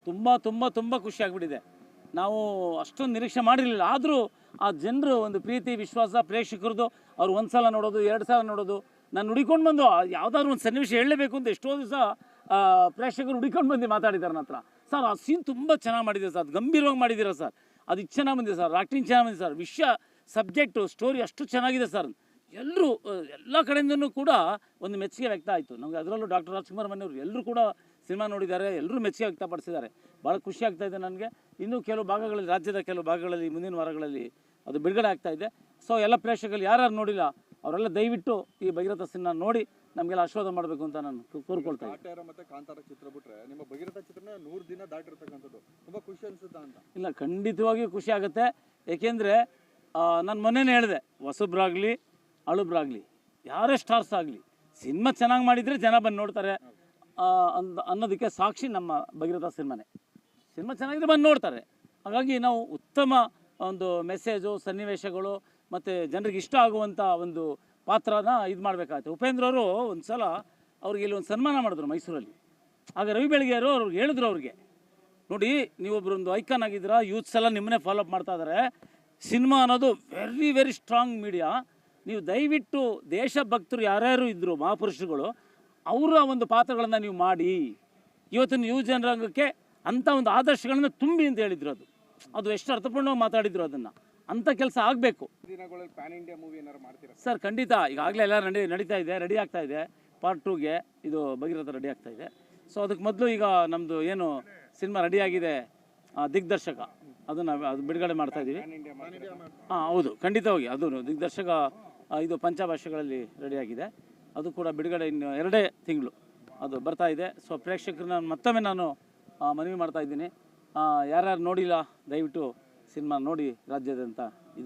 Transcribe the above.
ತುಂಬ ತುಂಬ ತುಂಬ ಖುಷಿ ಆಗಿಬಿಟ್ಟಿದೆ. ನಾವು ಅಷ್ಟೊಂದು ನಿರೀಕ್ಷೆ ಮಾಡಿರಲಿಲ್ಲ. ಆದರೂ ಆ ಜನರು ಒಂದು ಪ್ರೀತಿ ವಿಶ್ವಾಸ ಪ್ರೇಕ್ಷಕರದು, ಅವ್ರು ಒಂದು ಸಲ ನೋಡೋದು, 2 ಸಲ ನೋಡೋದು, ನಾನು ಹುಡಿಕೊಂಡು ಬಂದು ಯಾವುದಾದ್ರು ಒಂದು ಸನ್ನಿವೇಶ ಹೇಳಲೇಬೇಕು ಅಂತ ಎಷ್ಟೋ ದಿವಸ ಪ್ರೇಕ್ಷಕರು ಹುಡಿಕೊಂಡು ಬಂದು ಮಾತಾಡಿದ್ದಾರೆ ನನ್ನ ಹತ್ರ. ಸರ್ ಆ ಸೀನ್ ತುಂಬ ಚೆನ್ನಾಗಿ ಮಾಡಿದೆ ಸರ್, ಅದು ಗಂಭೀರವಾಗಿ ಮಾಡಿದ್ದೀರಾ ಸರ್, ಅದು ಚೆನ್ನಾಗಿ ಬಂದಿದೆ ಸರ್, ಆ್ಯಕ್ಟಿಂಗ್ ಚೆನ್ನಾಗಿ ಬಂದಿದೆ ಸರ್, ವಿಷಯ ಸಬ್ಜೆಕ್ಟು ಸ್ಟೋರಿ ಅಷ್ಟು ಚೆನ್ನಾಗಿದೆ ಸರ್. ಎಲ್ಲರೂ ಎಲ್ಲ ಕಡೆಯಿಂದನೂ ಕೂಡ ಒಂದು ಮೆಚ್ಚುಗೆ ವ್ಯಕ್ತ ಆಯಿತು ನಮಗೆ. ಅದರಲ್ಲೂ ಡಾಕ್ಟರ್ ರಾಜ್ಕುಮಾರ್ ಮನೆಯವರು ಎಲ್ಲರೂ ಕೂಡ ಸಿನಿಮಾ ನೋಡಿದ್ದಾರೆ, ಎಲ್ಲರೂ ಮೆಚ್ಚುಗೆ ವ್ಯಕ್ತಪಡಿಸಿದ್ದಾರೆ. ಭಾಳ ಖುಷಿ ಆಗ್ತಾಯಿದೆ ನನಗೆ. ಇನ್ನೂ ಕೆಲವು ಭಾಗಗಳಲ್ಲಿ, ರಾಜ್ಯದ ಕೆಲವು ಭಾಗಗಳಲ್ಲಿ ಮುಂದಿನ ವಾರಗಳಲ್ಲಿ ಅದು ಬಿಡುಗಡೆ ಆಗ್ತಾಯಿದೆ. ಸೊ ಎಲ್ಲ ಪ್ರೇಕ್ಷಕರು ಯಾರು ನೋಡಿಲ್ಲ ಅವರೆಲ್ಲ ದಯವಿಟ್ಟು ಈ ಭಗೀರಥ ಸಿನಿಮಾ ನೋಡಿ ನಮಗೆಲ್ಲ ಆಶೀರ್ವಾದ ಮಾಡಬೇಕು ಅಂತ ನಾನು ಕೋರ್ಕೊಳ್ತಾ ಇದ್ದೀನಿ. ಮತ್ತೆ ಕಾಂತಾರ ಚಿತ್ರ ಬಿಟ್ರೆ ನಿಮ್ಮ ಭಗೀರಥ ಚಿತ್ರನ 100 ದಿನ ದಾಟಿರ್ತಕ್ಕಂಥದ್ದು ತುಂಬ ಖುಷಿ ಅನಿಸುತ್ತಾ ಅಂತ? ಇಲ್ಲ, ಖಂಡಿತವಾಗಿಯೂ ಖುಷಿ ಆಗುತ್ತೆ. ಏಕೆಂದರೆ ನಾನು ಮೊನ್ನೆನೇ ಹೇಳಿದೆ, ಹೊಸಬ್ರಾಗಲಿ ಅಳುಬ್ರಾಗಲಿ ಯಾರೇ ಸ್ಟಾರ್ಸ್ ಆಗಲಿ ಸಿನಿಮಾ ಚೆನ್ನಾಗಿ ಮಾಡಿದರೆ ಜನ ಬಂದು ನೋಡ್ತಾರೆ ಅನ್ನೋದಕ್ಕೆ ಸಾಕ್ಷಿ ನಮ್ಮ ಭಗೀರಥ ಸಿನಿಮಾನೇ. ಸಿನಿಮಾ ಚೆನ್ನಾಗಿದ್ರೆ ಬಂದು ನೋಡ್ತಾರೆ. ಹಾಗಾಗಿ ನಾವು ಉತ್ತಮ ಒಂದು ಮೆಸೇಜು, ಸನ್ನಿವೇಶಗಳು ಮತ್ತು ಜನರಿಗೆ ಇಷ್ಟ ಆಗುವಂಥ ಒಂದು ಪಾತ್ರನ ಇದು ಮಾಡಬೇಕಾಗುತ್ತೆ. ಉಪೇಂದ್ರ ಅವರು ಒಂದು ಸಲ ಅವ್ರಿಗೆ ಇಲ್ಲಿ ಒಂದು ಸನ್ಮಾನ ಮಾಡಿದ್ರು ಮೈಸೂರಲ್ಲಿ. ಆಗ ರವಿ ಬೆಳಗೆಯವರು ಅವ್ರಿಗೆ ಹೇಳಿದ್ರು, ಅವ್ರಿಗೆ ನೋಡಿ ನೀವೊಬ್ಬರೊಂದು ಐಕಾನ್ ಆಗಿದ್ದೀರಾ, ಯೂತ್ಸ್ ಎಲ್ಲ ನಿಮ್ಮನ್ನೇ ಫಾಲೋಅಪ್ ಮಾಡ್ತಾ ಇದ್ದಾರೆ, ಸಿನಿಮಾ ಅನ್ನೋದು ವೆರಿ ವೆರಿ ಸ್ಟ್ರಾಂಗ್ ಮೀಡಿಯಾ, ನೀವು ದಯವಿಟ್ಟು ದೇಶಭಕ್ತರು ಯಾರ್ಯಾರು ಇದ್ದರು ಮಹಾಪುರುಷರುಗಳು ಅವರ ಒಂದು ಪಾತ್ರಗಳನ್ನು ನೀವು ಮಾಡಿ ಇವತ್ತಿನ ಯುವ ಜನರಂಗಕ್ಕೆ ಅಂಥ ಒಂದು ಆದರ್ಶಗಳನ್ನು ತುಂಬಿ ಅಂತ ಹೇಳಿದ್ರು. ಅದು ಎಷ್ಟು ಅರ್ಥಪೂರ್ಣವಾಗಿ ಮಾತಾಡಿದ್ರು, ಅದನ್ನು ಅಂಥ ಕೆಲಸ ಆಗಬೇಕು. ದಿನಗಳಲ್ಲಿ ಪ್ಯಾನ್ ಇಂಡಿಯಾ ಮೂವಿ ಏನಾರು ಮಾಡ್ತೀರಾ ಸರ್? ಖಂಡಿತ. ಈಗಾಗಲೇ ಎಲ್ಲ ನಡೀತಾ ಇದೆ, ರೆಡಿ ಆಗ್ತಾ ಇದೆ. ಪಾರ್ಟ್ 2ಗೆ ಇದು ಭಗೀರಥ ರೆಡಿ ಆಗ್ತಾ ಇದೆ. ಸೊ ಅದಕ್ಕೆ ಮೊದಲು ಈಗ ನಮ್ಮದು ಏನು ಸಿನಿಮಾ ರೆಡಿಯಾಗಿದೆ ದಿಗ್ದರ್ಶಕ, ಅದನ್ನು ಅದು ಬಿಡುಗಡೆ ಮಾಡ್ತಾಯಿದ್ದೀವಿ. ಹಾಂ ಹೌದು, ಖಂಡಿತವಾಗಿ ಅದು ದಿಗ್ದರ್ಶಕ ಇದು ಪಂಚಭಾಷೆಗಳಲ್ಲಿ ರೆಡಿಯಾಗಿದೆ. ಅದು ಕೂಡ ಬಿಡುಗಡೆ ಇನ್ನು 2 ತಿಂಗಳು ಅದು ಬರ್ತಾ ಇದೆ. ಸೊ ಪ್ರೇಕ್ಷಕರನ್ನ ಮತ್ತೊಮ್ಮೆ ನಾನು ಮನವಿ ಮಾಡ್ತಾಯಿದ್ದೀನಿ, ಯಾರ್ಯಾರು ನೋಡಿಲ್ಲ ದಯವಿಟ್ಟು ಸಿನಿಮಾ ನೋಡಿ ರಾಜ್ಯಾದ್ಯಂತ ಇದೆ.